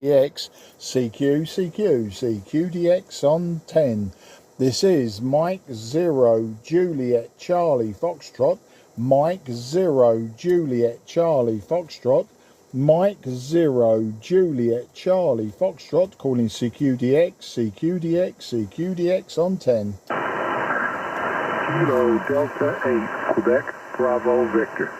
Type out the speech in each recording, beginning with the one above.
CQDX, CQDX on 10. This is Mike 0 Juliet Charlie Foxtrot, Mike 0 Juliet Charlie Foxtrot, Mike 0 Juliet Charlie Foxtrot, calling CQDX on 10. Kilo Delta 8, Quebec, Bravo, Victor.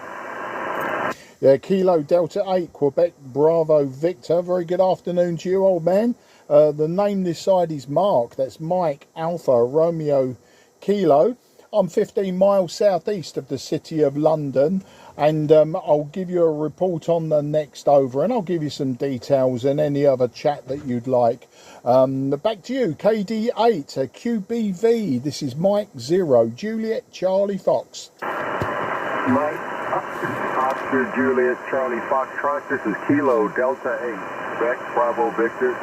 Yeah, Kilo Delta 8, Quebec, Bravo, Victor. Very good afternoon to you, old man. The name this side is Mark. That's Mike, Alpha, Romeo, Kilo. I'm 15 miles southeast of the city of London, and I'll give you a report on the next over, and I'll give you some details and any other chat that you'd like. Back to you, KD8, QBV. This is Mike 0, Juliet Charlie Fox. Mike, Oscar Juliet Charlie Foxtrot. This is Kilo Delta 8, Quebec, Bravo, Victor.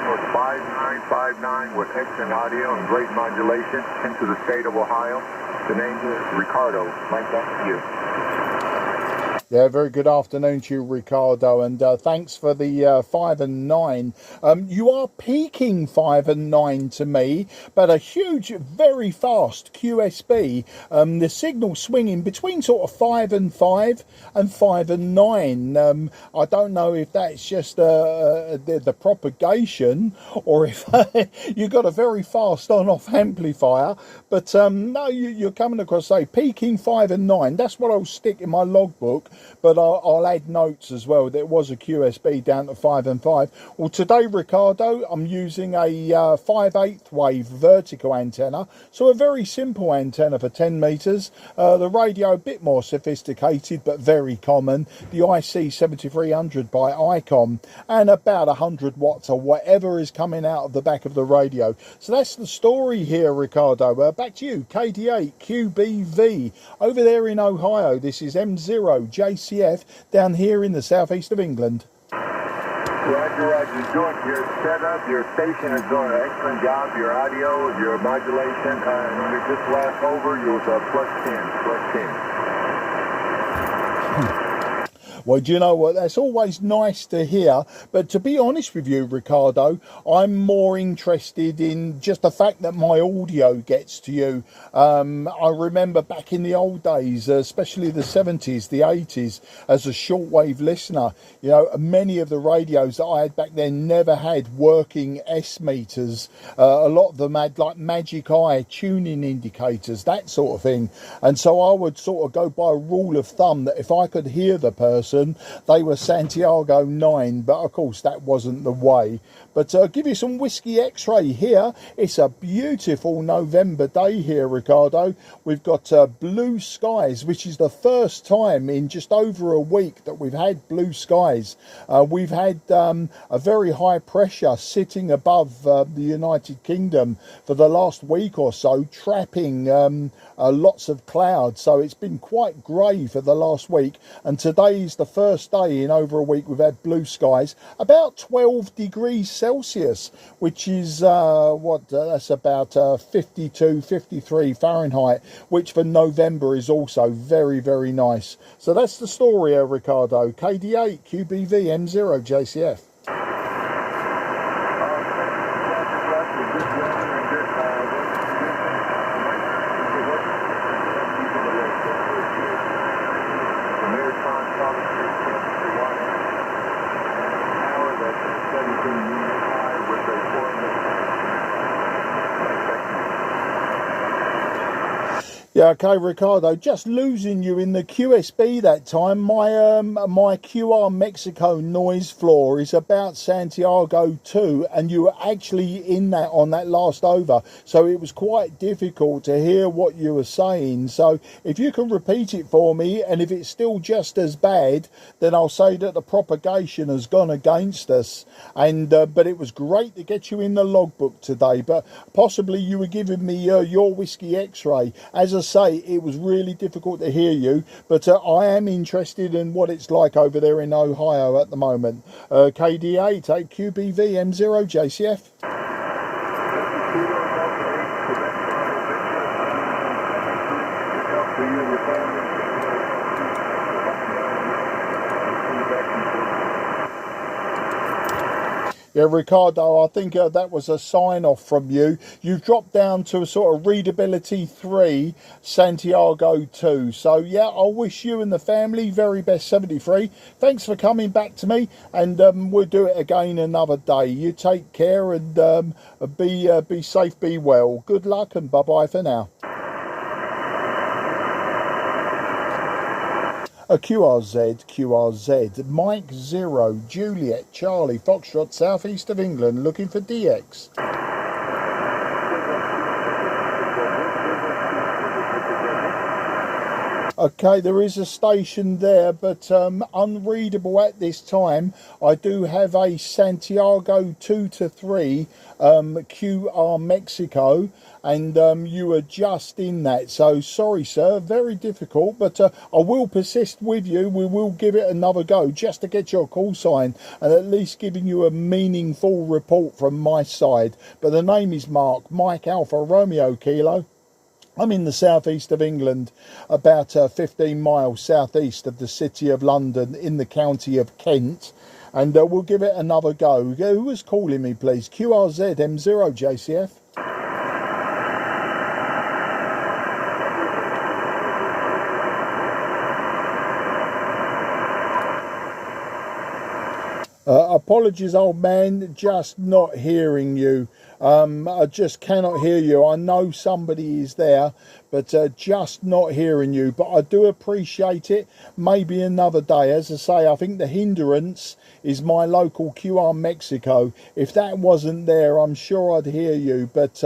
North 5959 with excellent audio and great modulation into the state of Ohio. The name is Ricardo. Mike, back to you. Yeah, very good afternoon to you, Ricardo, and thanks for the 5 and 9. You are peaking 5 and 9 to me, but a huge, very fast QSB. The signal swinging between sort of 5 and 5 and 5 and 9. I don't know if that's just the propagation or if you've got a very fast on-off amplifier, but no, you're coming across, say, peaking 5 and 9. That's what I'll stick in my logbook. But I'll add notes as well. There was a QSB down to 5 and 5. Well, today, Ricardo, I'm using a 5/8 wave vertical antenna. So a very simple antenna for 10 meters. The radio a bit more sophisticated, but very common. The IC-7300 by ICOM, and about 100 watts or whatever is coming out of the back of the radio. So that's the story here, Ricardo. Back to you, KD8 QBV. Over there in Ohio, this is M0 JCF down here in the southeast of England. Roger, Roger. Doing your setup, your station is doing an excellent job. Your audio, your modulation, and your just last over, you was plus 10. Well, do you know what? That's always nice to hear. But to be honest with you, Ricardo, I'm more interested in just the fact that my audio gets to you. I remember back in the old days, especially the 70s, the 80s, as a shortwave listener, you know, many of the radios that I had back then never had working S meters. A lot of them had like magic eye tuning indicators, that sort of thing. And so I would sort of go by a rule of thumb that if I could hear the person, they were Santiago 9, but of course that wasn't the way. But I'll give you some whiskey x-ray here. It's a beautiful November day here, Ricardo. We've got blue skies, which is the first time in just over a week that we've had blue skies. We've had a very high pressure sitting above the United Kingdom for the last week or so, trapping lots of clouds. So it's been quite grey for the last week, and today is the first day in over a week we've had blue skies, about 12 degrees Celsius, which is that's about 52, 53 Fahrenheit, which for November is also very, very nice. So that's the story, Ricardo. KD8 QBV M0 JCF. Yeah, okay, Ricardo, just losing you in the QSB that time. My QR Mexico noise floor is about Santiago 2, and you were actually in that on that last over. So it was quite difficult to hear what you were saying. So if you can repeat it for me, and if it's still just as bad, then I'll say that the propagation has gone against us. And but it was great to get you in the logbook today. But possibly you were giving me your whiskey x-ray. As I say, it was really difficult to hear you, but I am interested in what it's like over there in Ohio at the moment. KD8 QBV M0 JCF. Yeah, Ricardo, I think that was a sign-off from you. You've dropped down to a sort of readability 3, Santiago 2. So, yeah, I wish you and the family very best 73. Thanks for coming back to me, and we'll do it again another day. You take care, and be safe, be well. Good luck, and bye-bye for now. A QRZ, Mike 0, Juliet, Charlie, Foxtrot, southeast of England, looking for DX. Okay, there is a station there, but unreadable at this time. I do have a Santiago 2 to 3 QR Mexico, and you are just in that. So sorry, sir, very difficult, but I will persist with you. We will give it another go just to get your call sign and at least giving you a meaningful report from my side. But the name is Mark, Mike Alpha Romeo Kilo. I'm in the southeast of England, about 15 miles southeast of the city of London in the county of Kent. And we'll give it another go. Who was calling me, please? QRZ M0 JCF. Apologies, old man, just not hearing you. I just cannot hear you. I know somebody is there, but just not hearing you. But I do appreciate it. Maybe another day. As I say, I think the hindrance is my local QR Mexico. If that wasn't there, I'm sure I'd hear you. But,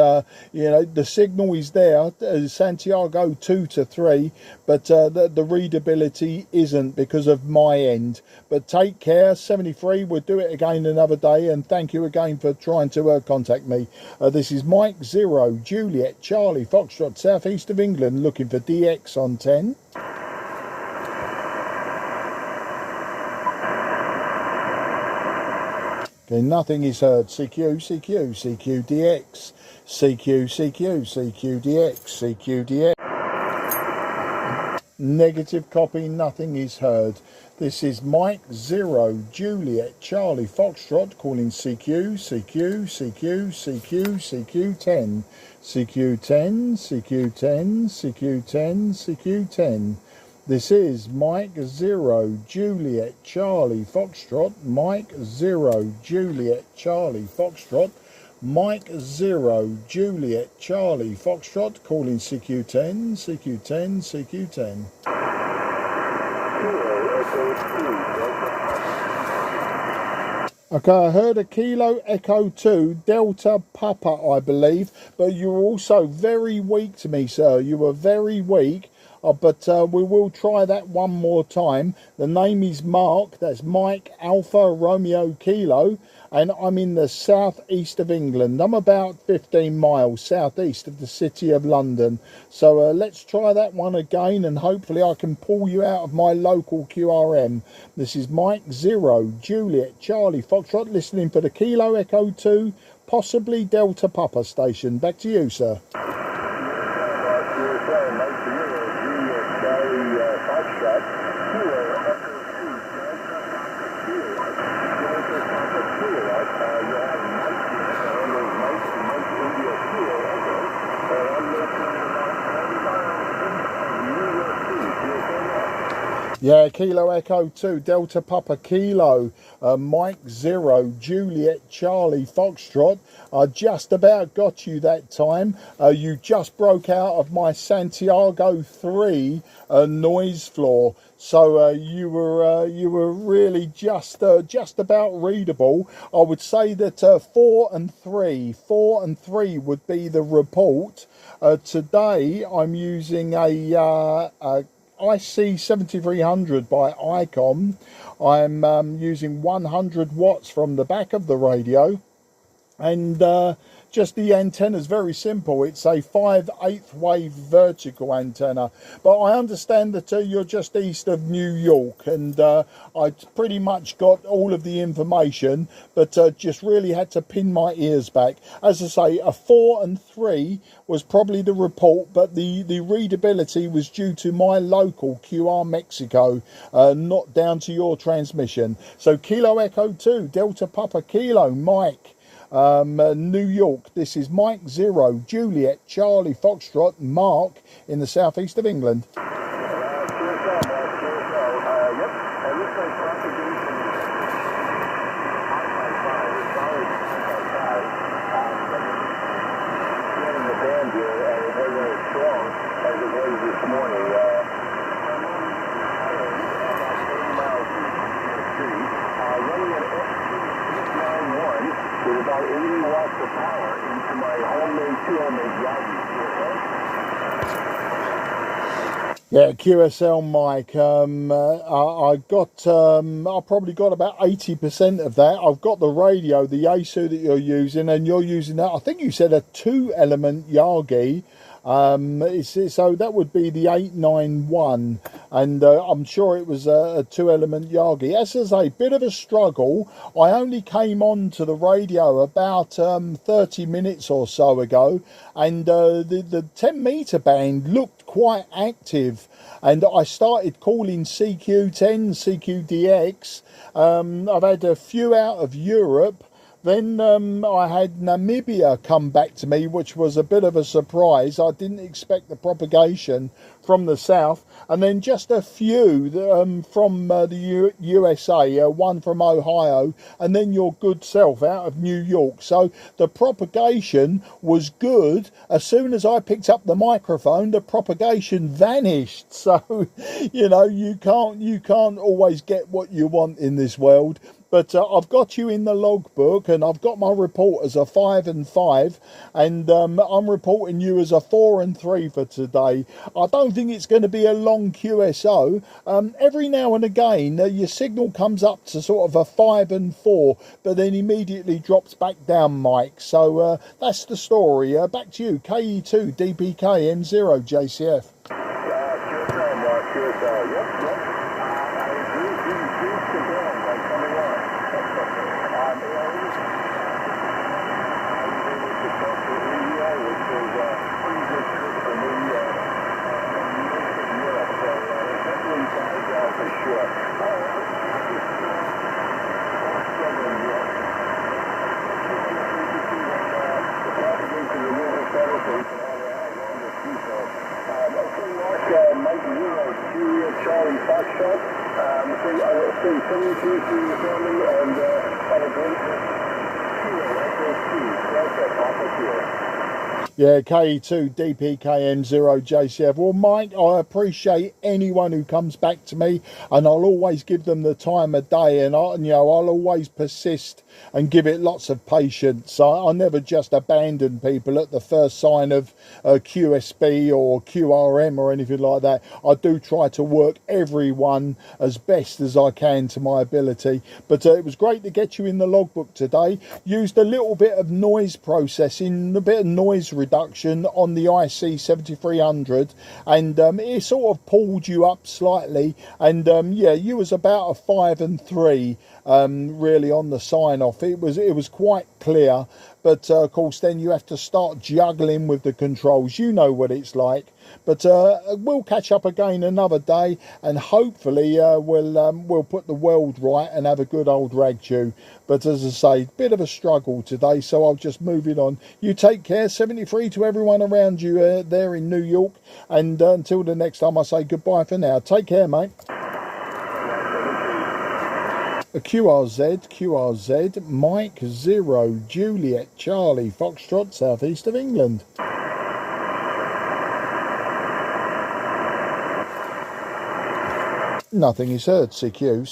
you know, the signal is there, Santiago 2 to 3, but the readability isn't because of my end. But take care, 73. We'll do it again another day. And thank you again for trying to contact me. This is Mike 0, Juliet, Charlie, Foxtrot, southeast of England, looking for DX on 10. Okay, nothing is heard. CQ, CQDX, CQDX, CQDX. Negative copy, nothing is heard. This is Mike 0, Juliet, Charlie, Foxtrot, calling CQ, CQ10, CQ10, CQ10, CQ10, CQ10. This is Mike 0, Juliet, Charlie, Foxtrot, Mike 0, Juliet, Charlie, Foxtrot, Mike 0, Juliet, Charlie, Foxtrot, calling CQ10, CQ10, CQ10. Okay, I heard a Kilo Echo 2, Delta Papa, I believe, but you were also very weak to me, sir. You were very weak. But we will try that one more time. The name is Mark. That's Mike Alpha Romeo Kilo. And I'm in the southeast of England. I'm about 15 miles southeast of the city of London. So let's try that one again. And hopefully I can pull you out of my local QRM. This is Mike 0, Juliet, Charlie, Foxtrot, listening for the Kilo Echo 2, possibly Delta Papa station. Back to you, sir. Yeah, Kilo Echo 2, Delta Papa Kilo, Mike 0, Juliet, Charlie, Foxtrot. I just about got you that time. You just broke out of my Santiago 3 noise floor. So you were really just about readable. I would say that 4 and 3 would be the report. Today I'm using a IC-7300 by ICOM. I'm using 100 watts from the back of the radio, and just the antenna's very simple. It's a 5/8 wave vertical antenna, but I understand that you're just east of New York, and I pretty much got all of the information, but just really had to pin my ears back. As I say, a 4 and 3 was probably the report, but the readability was due to my local QR Mexico, not down to your transmission. So Kilo Echo 2 Delta Papa Kilo Mike, New York. This is Mike 0 Juliet Charlie Foxtrot Mark in the southeast of England. With about 80 watts of power into my homemade 2-ohmic Yagi. Yeah, QSL mic. I probably got about 80% of that. I've got the radio, the Yaesu that you're using, and you're using that. I think you said a 2-element Yagi. So that would be the 891, and I'm sure it was a 2-element Yagi. As I say, bit of a struggle. I only came on to the radio about 30 minutes or so ago, and the 10-meter band looked quite active, and I started calling CQ10, CQDX. I've had a few out of Europe. Then I had Namibia come back to me, which was a bit of a surprise. I didn't expect the propagation from the south. And then just a few from the USA, one from Ohio, and then your good self out of New York. So the propagation was good. As soon as I picked up the microphone, the propagation vanished. So, you know, you can't always get what you want in this world. But I've got you in the logbook, and I've got my report as a 5 and 5, and I'm reporting you as a 4 and 3 for today. I don't think it's going to be a long QSO. Every now and again, your signal comes up to sort of a 5 and 4, but then immediately drops back down, Mike. So that's the story. Back to you, KE2 DPK M0 JCF. Charlie Foxtrot, yeah, KE2 DPKM0 JCF. Well, Mike, I appreciate anyone who comes back to me, and I'll always give them the time of day, and I'll always persist and give it lots of patience. I never just abandon people at the first sign of QSB or QRM or anything like that. I do try to work everyone as best as I can to my ability. But it was great to get you in the logbook today. Used a little bit of noise processing, a bit of noise reduction on the IC-7300, and it sort of pulled you up slightly, and yeah, you was about a 5 and 3 really on the sign off. It was quite clear, but of course then you have to start juggling with the controls. You know what it's like. But we'll catch up again another day, and hopefully we'll put the world right and have a good old rag chew. But as I say, bit of a struggle today, so I'll just move it on. You take care. 73 to everyone around you there in New York, and until the next time, I say goodbye for now. Take care, mate. QRZ, Mike 0 Juliet Charlie Foxtrot, southeast of England. Nothing is heard. CQ.